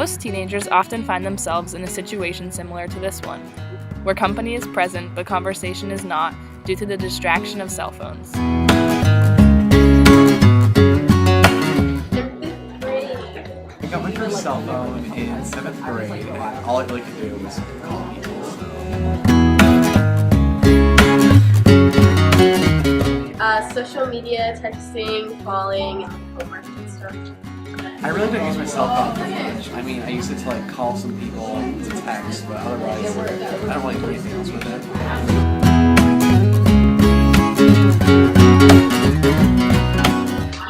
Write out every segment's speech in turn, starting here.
Most teenagers often find themselves in a situation similar to this one, where company is present but conversation is not due to the distraction of cell phones. I got my first cell phone in 7th grade, and all I really could do was call people. Social media, texting, calling, homework and stuff. I really don't use my cell phone very much. I mean, I use it to like call some people, to text, but otherwise, I don't really do anything else with it.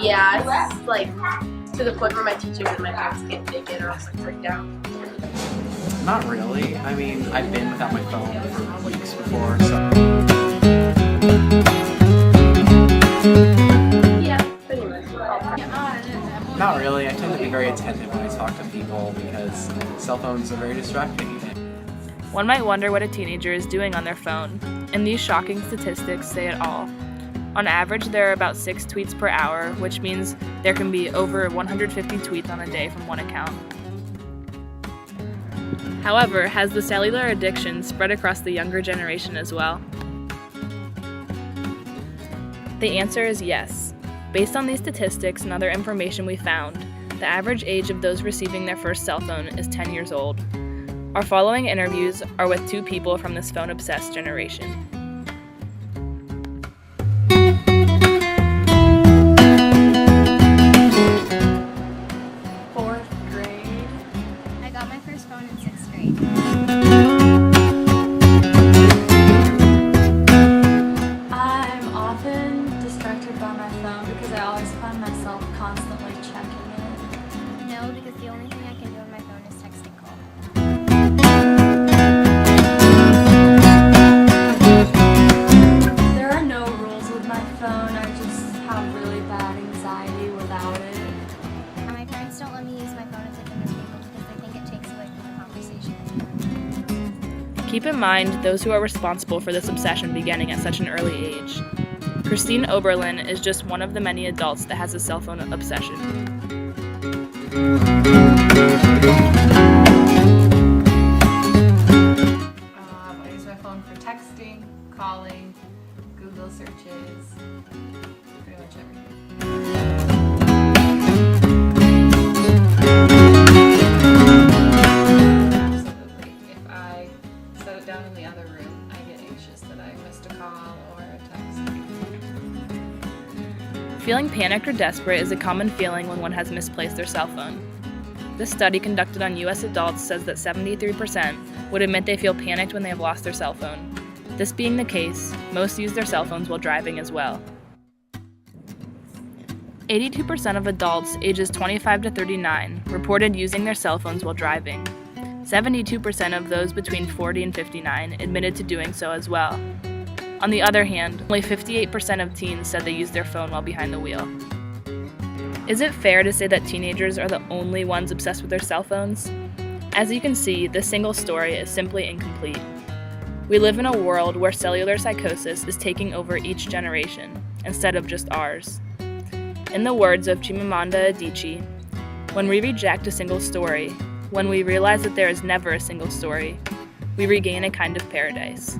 Yeah, it's like to the point where my teachers and my parents can't take it or else I freak out. Not really. I mean, I've been without my phone for weeks before, so. Yeah, pretty much. Not really. I tend to be very attentive when I talk to people because cell phones are very distracting. One might wonder what a teenager is doing on their phone, and these shocking statistics say it all. On average, there are about 6 tweets per hour, which means there can be over 150 tweets on a day from one account. However, has the cellular addiction spread across the younger generation as well? The answer is yes. Based on these statistics and other information we found, the average age of those receiving their first cell phone is 10 years old. Our following interviews are with 2 people from this phone-obsessed generation. I got my first phone in 6th grade. I'm often distracted by my phone because I always find myself constantly checking it. No, because the only thing I can do on my phone is text and call. There are no rules with my phone. I just have really bad anxiety without it. And my parents don't let me use my phone as a dinner table because they think it takes away from the conversation. Keep in mind those who are responsible for this obsession beginning at such an early age. Christine Oberlin is just one of the many adults that has a cell phone obsession. I use my phone for texting, calling, Google searches, pretty much everything. Absolutely. If I set it down in the other room, I get anxious that I missed a call or a text. Feeling panicked or desperate is a common feeling when one has misplaced their cell phone. This study conducted on U.S. adults says that 73% would admit they feel panicked when they have lost their cell phone. This being the case, most use their cell phones while driving as well. 82% of adults ages 25 to 39 reported using their cell phones while driving. 72% of those between 40 and 59 admitted to doing so as well. On the other hand, only 58% of teens said they used their phone while behind the wheel. Is it fair to say that teenagers are the only ones obsessed with their cell phones? As you can see, this single story is simply incomplete. We live in a world where cellular psychosis is taking over each generation, instead of just ours. In the words of Chimamanda Adichie, when we reject a single story, when we realize that there is never a single story, we regain a kind of paradise.